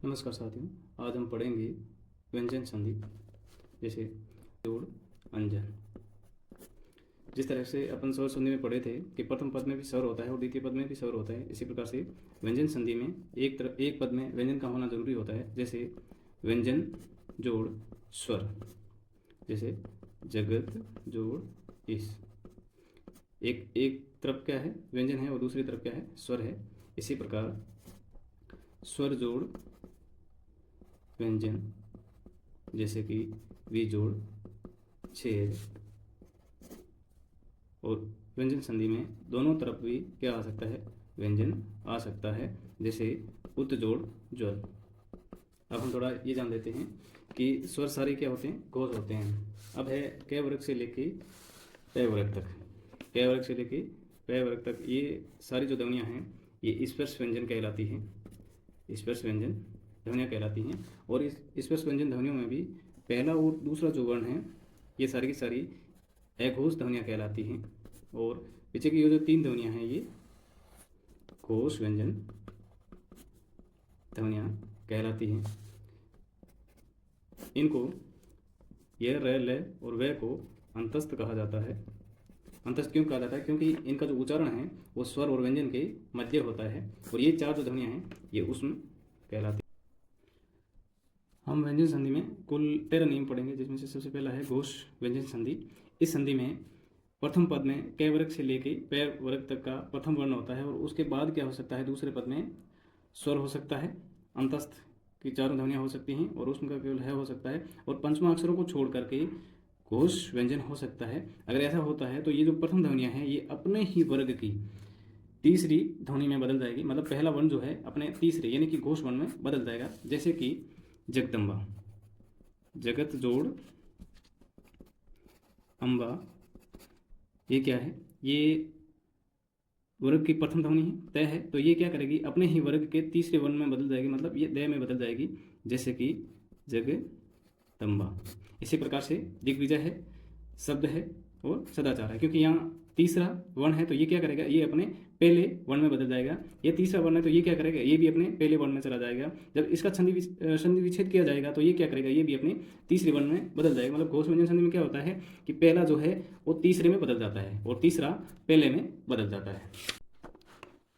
नमस्कार साथियों, आज हम पढ़ेंगे व्यंजन संधि जैसे जोड़ अंजन। जिस तरह से अपन स्वर संधि में पढ़े थे कि प्रथम पद में भी स्वर होता है और द्वितीय पद में भी स्वर होता है, इसी प्रकार से व्यंजन संधि में एक पद में व्यंजन का होना जरूरी होता है। जैसे व्यंजन जोड़ स्वर, जैसे जगत जोड़ इस। एक तरफ क्या है व्यंजन है और दूसरी तरफ क्या है स्वर है। इसी प्रकार स्वर जोड़ व्यंजन, जैसे कि वी जोड़ छेद। और व्यंजन संधि में दोनों तरफ भी क्या आ सकता है, व्यंजन आ सकता है, जैसे उत जोड़ ज्वल। अब हम थोड़ा ये जान लेते हैं कि स्वर सारे क्या होते हैं, घोष होते हैं। अब है क वर्ग से लेके प वर्ग तक। क वर्ग से लेके प वर्ग तक ये सारी जो ध्वनियाँ हैं ये स्पर्श व्यंजन कहलाती हैं। स्पर्श व्यंजन ध्वनियाँ कहलाती हैं। और इस स्पर्श व्यंजन ध्वनियों में भी पहला और दूसरा जो वर्ण है ये सारी की सारी अघोष ध्वनियाँ कहलाती हैं। और पीछे की ये जो तीन ध्वनियाँ हैं ये घोष व्यंजन ध्वनियाँ कहलाती हैं। इनको यह र ल और व को अंतस्थ कहा जाता है। अंतस्थ क्यों कहा जाता है? क्योंकि इनका जो उच्चारण है वो स्वर और व्यंजन के मध्य होता है। और ये चार जो ध्वनियाँ हैं ये ऊष्म कहलाती हैं। हम व्यंजन संधि में कुल 13 नियम पढ़ेंगे, जिसमें से सबसे पहला है घोष व्यंजन संधि। इस संधि में प्रथम पद में क वर्ग से लेके प वर्ग तक का प्रथम वर्ण होता है और उसके बाद क्या हो सकता है, दूसरे पद में स्वर हो सकता है, अंतस्थ की चारों ध्वनियाँ हो सकती हैं और उसमें का केवल है हो सकता है, और पंचमा अक्षरों को छोड़ करके घोष व्यंजन हो सकता है। अगर ऐसा होता है तो ये जो प्रथम ध्वनियाँ हैं ये अपने ही वर्ग की तीसरी ध्वनि में बदल जाएगी। मतलब पहला वर्ण जो है अपने तीसरे यानी कि घोष वर्ण में बदल जाएगा। जैसे कि जगदम्बा, जगत जोड़ अम्बा, ये क्या है, ये वर्ग की प्रथम ध्वनि है, तय है, तो ये क्या करेगी, अपने ही वर्ग के तीसरे वर्ण में बदल जाएगी, मतलब ये दय में बदल जाएगी। जैसे कि जगदम्बा। इसी प्रकार से दिग्विजय है, शब्द है और सदाचार है। क्योंकि यहाँ तीसरा वर्ण है तो ये क्या करेगा, ये अपने पहले वर्ण में बदल जाएगा। ये तीसरा वर्ण है तो ये क्या करेगा, ये भी अपने पहले वर्ण में चला जाएगा। जब इसका संधि विच्छेद किया जाएगा तो ये क्या करेगा, ये भी अपने तीसरे वर्ण में बदल जाएगा। मतलब घोष व्यंजन संधि में क्या होता है कि पहला जो है वो तीसरे में बदल जाता है और तीसरा पहले में बदल जाता है।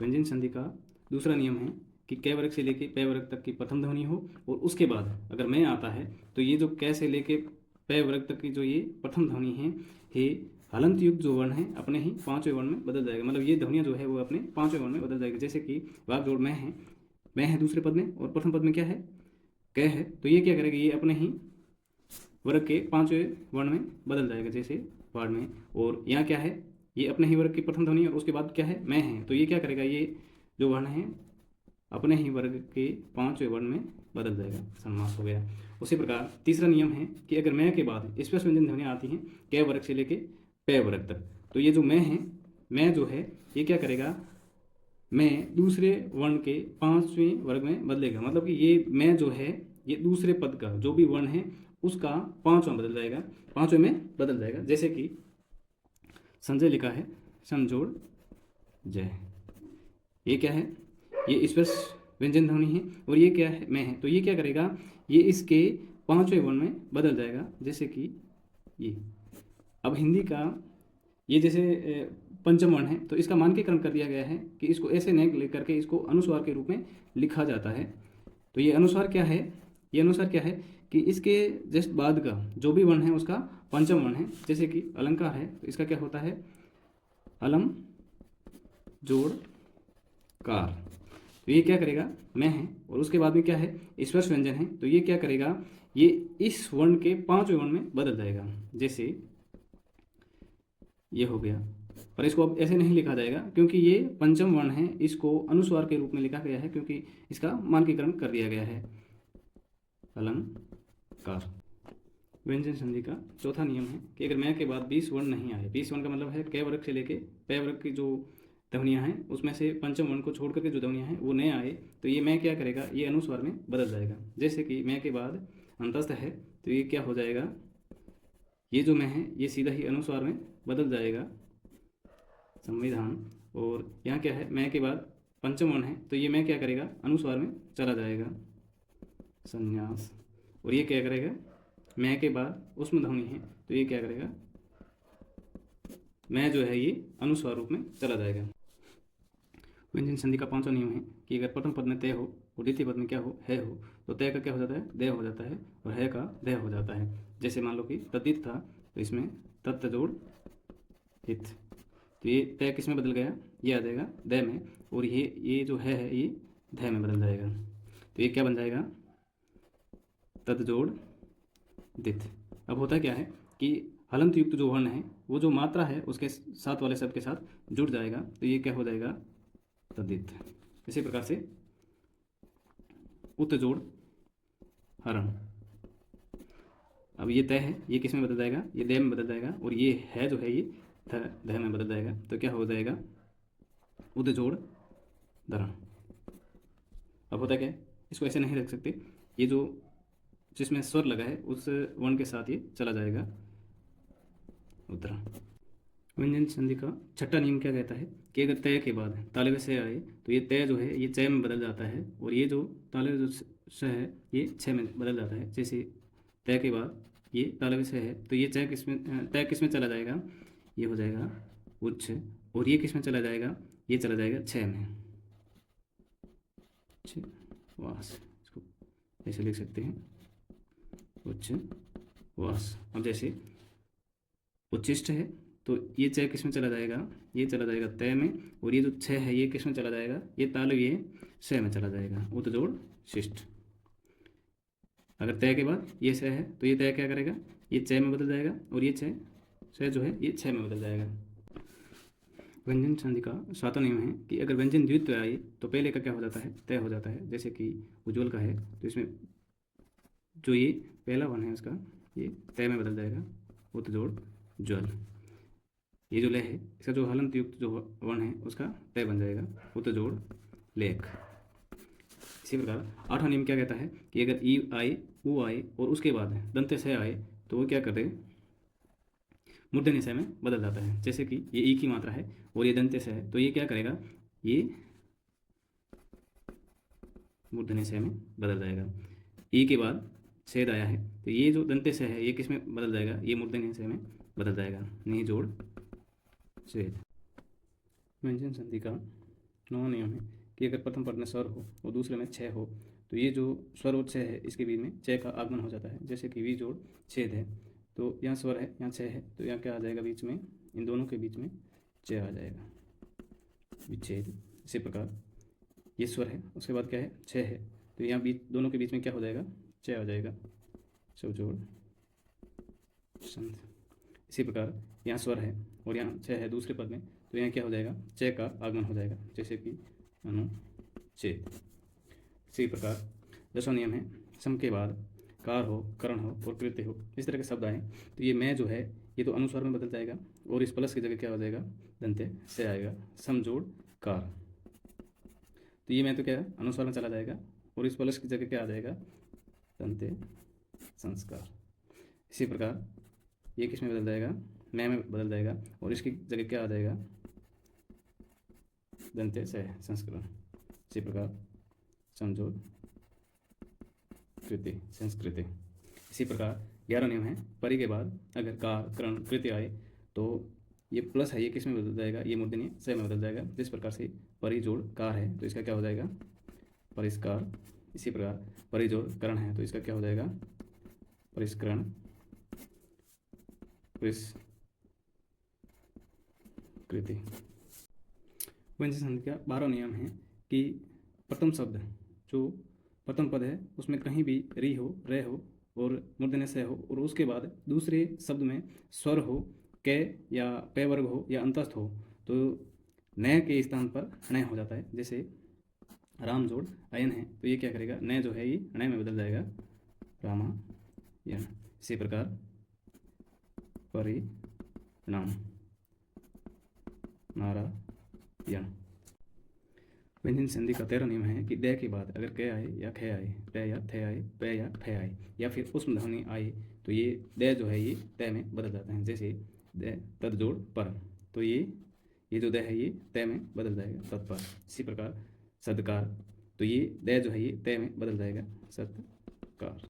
व्यंजन संधि का दूसरा नियम है कि क वर्ग से लेके प वर्ग तक की प्रथम ध्वनि हो और उसके बाद अगर मैं आता है तो ये जो क से लेके प वर्ग तक की जो ये प्रथम ध्वनि है ये हलंत युक्त जो वर्ण है अपने ही पांचवें वर्ण में बदल जाएगा। मतलब ये ध्वनियाँ जो है वो अपने पांचवें वर्ण में बदल जाएगी। जैसे कि वाक जोड़ मैं है दूसरे पद में और प्रथम पद में क्या है, क है, तो ये क्या करेगा, ये अपने ही वर्ग के पांचवें वर्ण में बदल जाएगा, जैसे वार्ड में। और यहाँ क्या है, ये अपने ही वर्ग की प्रथम ध्वनि और उसके बाद क्या है, मैं है, तो ये क्या करेगा, ये जो वर्ण है अपने ही वर्ग के पांचवें वर्ण में बदल जाएगा, समास हो गया। उसी प्रकार तीसरा नियम है कि अगर मैं के बाद स्पर्श व्यंजन ध्वनियाँ आती हैं क वर्ग से लेके प वर्ग तक, तो ये जो मैं है, मैं जो है ये क्या करेगा, मैं दूसरे वर्ण के पांचवें वर्ग में बदलेगा। मतलब कि ये मैं जो है ये दूसरे पद का जो भी वर्ण है उसका पांचवा बदल जाएगा, पांचवें में बदल जाएगा। जैसे कि संजय लिखा है समझोड़ जय, ये क्या है, ये स्पर्श व्यंजन ध्वनि है और ये क्या है, मैं है, तो ये क्या करेगा, ये इसके पांचवें वर्ण में बदल जाएगा। जैसे कि ये अब हिंदी का ये जैसे पंचम वर्ण है तो इसका मानकीकरण कर दिया गया है कि इसको ऐसे नहीं लेकर के इसको अनुस्वार के रूप में लिखा जाता है। तो ये अनुस्वार क्या है, ये अनुस्वार क्या है कि इसके जस्ट बाद का जो भी वर्ण है उसका पंचम वर्ण है। जैसे कि अलंकार है तो इसका क्या होता है, अलम जोड़ कार, तो ये क्या करेगा, मैं है, और उसके बाद में क्या है स्पर्श व्यंजन है, तो ये क्या करेगा, ये इस वर्ण के पांचवें वर्ण में बदल जाएगा। जैसे ये हो गया, पर इसको अब ऐसे नहीं लिखा जाएगा क्योंकि ये पंचम वर्ण है, इसको अनुस्वार के रूप में लिखा गया है क्योंकि इसका मानकीकरण कर दिया गया है, अलंकार। व्यंजन संधि का चौथा नियम है कि अगर मैं के बाद 20 वर्ण नहीं आए, 20 वर्ण का मतलब है क वर्ग से लेके प वर्ग की जो ध्वनियाँ हैं उसमें से पंचम वर्ण को छोड़ करके जो ध्वनियाँ हैं वो नए आए, तो ये मैं क्या करेगा, ये अनुस्वार में बदल जाएगा। जैसे कि मैं के बाद अंतस्थ है तो ये क्या हो जाएगा, ये जो मैं है ये सीधा ही अनुस्वार में बदल जाएगा, संविधान। और यहाँ क्या है, मैं के बाद पंचम वर्ण है तो ये मैं क्या करेगा, अनुस्वार में चला जाएगा, संन्यास। और ये क्या करेगा, मैं के बाद उसमें ध्वनि है तो ये क्या करेगा, मैं जो है ये अनुस्वार रूप में चला जाएगा। व्यंजन संधि का पांचवा नियम है कि अगर प्रथम पद में तय हो और द्वितीय पद में क्या हो, है हो, तो तय का क्या हो जाता है, दय हो जाता है, और है का दय हो जाता है। जैसे मान लो कि तद्धित था तो इसमें तत् जोड़ हित, तो ये तय किस में बदल गया, ये आ जाएगा दय में, और ये जो है ये धय में बदल जाएगा। तो ये क्या बन जाएगा, तद जोड़ दित। अब होता क्या है कि हलंत युक्त जो वर्ण है वो जो मात्रा है उसके साथ वाले शब्द के साथ जुड़ जाएगा, तो ये क्या हो जाएगा, तद्धित। इसी प्रकार से उत जोड़ हरण। अब ये तय है, ये किस में बदल जाएगा, ये दय में बदल जाएगा, और ये है जो है ये दय में बदल जाएगा। तो क्या हो जाएगा, उद जोड़ धरण। अब होता क्या है, इसको ऐसे नहीं रख सकते, ये जो जिसमें स्वर लगा है उस वर्ण के साथ ये चला जाएगा, उत्तरा। व्यंजन संधि का छठा नियम क्या कहता है कि अगर तय के बाद तालव्य से आए तो ये तय जो है ये चय में बदल जाता है, और ये जो तालव्य जो स है ये छः में बदल जाता है। जैसे तय के बाद ये तालव्य से है तो ये तय किस में चला जाएगा, ये हो जाएगा उच्च, और ये किस में चला जाएगा, ये चला जाएगा छः में, वास। इसको ऐसे लिख सकते हैं, उच्च वास। अब जैसे उच्चिष्ट है तो ये चय किस में चला जाएगा, ये चला जाएगा तय में, और ये जो छः है ये किस में चला जाएगा, ये तालव्य है स में चला जाएगा, उत जोड़ शिष्ट। अगर तय के बाद ये स है तो ये तय क्या करेगा, ये चय में बदल जाएगा, और ये छः स जो है ये छः में बदल जाएगा। व्यंजन संधि का सातवां नियम है कि अगर व्यंजन द्वित्व आए तो पहले का क्या हो जाता है, तय हो जाता है। जैसे कि उज्ज्वल का है तो इसमें जो ये पहला वन है उसका ये तय में बदल जाएगा, उत जोड़ ज्वल। ये जो लय है इसका जो हलंत युक्त जो वर्ण है उसका तय बन जाएगा, उत जोड़ लेख। इसी प्रकार आठवां नियम क्या कहता है कि अगर ई आए, ऊ आए और उसके बाद दंत्य से आए तो वो क्या करे, मूर्धन्य से में बदल जाता है। जैसे कि ये ई की मात्रा है और ये दंत्य से है तो ये क्या करेगा, ये मूर्धन्य से में बदल जाएगा। ई के बाद सेद आया है तो ये जो दंत्य से है ये किस में बदल जाएगा, ये मूर्धन्य से में बदल जाएगा, नहीं जोड़ सेद। व्यंजन संधि का नौवां नियम है कि अगर प्रथम पद में स्वर हो और दूसरे में छः हो तो ये जो स्वर और छः है इसके बीच में छः का आगमन हो जाता है। जैसे कि वी जोड़ छेद है तो यहाँ स्वर है, यहाँ छः है तो यहाँ क्या आ जाएगा, बीच में इन दोनों के बीच में छः आ जाएगा, विच्छेद। इसी प्रकार ये स्वर है उसके बाद क्या है, छः है तो यहाँ बीच दोनों के बीच में क्या हो जाएगा, छः आ जाएगा, सब जोड़ संध। इसी प्रकार यहाँ स्वर है और यहाँ छः है दूसरे पद में तो यहाँ क्या हो जाएगा, छः का आगमन हो जाएगा, जैसे कि अनुच्छेद। इसी प्रकार दसवां नियम है सम के बाद कार हो, करण हो और कृत्य हो, इस तरह के शब्द आए तो ये मैं जो है ये तो अनुस्वार में बदल जाएगा, और इस प्लस की जगह क्या हो जाएगा, दंत्य से आएगा, सम जोड़ कार। तो ये मैं तो क्या है अनुस्वार में चला जाएगा, और इस प्लस की जगह क्या आ जाएगा, दंत्य संस्कार। इसी प्रकार ये किस में बदल जाएगा, मैं में बदल जाएगा, और इसकी जगह क्या आ जाएगा, दंत्य से संस्करण। इसी प्रकार समझो कृति संस्कृति। इसी प्रकार 11 नियम है, परि के बाद अगर कार करण कृति आए तो ये प्लस है ये किस में बदल जाएगा, ये मूर्धन्य से में बदल जाएगा। जिस प्रकार से परि जोड़ कार है तो इसका क्या हो जाएगा, परिष्कार। इसी प्रकार परि जोड़ करण है तो इसका क्या हो जाएगा, परिष्करण कृति। व्यंजन संधि का 12वां नियम है कि प्रथम शब्द जो प्रथम पद है उसमें कहीं भी री हो, रे हो और मूर्धन्य से हो, और उसके बाद दूसरे शब्द में स्वर हो, कै या पै वर्ग हो या अंतस्थ हो तो नय के स्थान पर णय हो जाता है। जैसे राम जोड़ अयन है तो ये क्या करेगा, नय जो है ये णय में बदल जाएगा, रामायण। इसी प्रकार परिणाम नारायण। व्यंजन संधि का 13 नियम है कि दय के बाद अगर क आए या ख आए, ट या थ आए, प या फ आए या फिर उसमें ध्वनि आए तो ये दय जो है ये तय में बदल जाता है। जैसे दय तद जोड़ पर तो ये जो दय है ये तय में बदल जाएगा, तत्पर। इसी प्रकार सदकार तो ये दय जो है ये तय में बदल जाएगा, सत्कार। कार।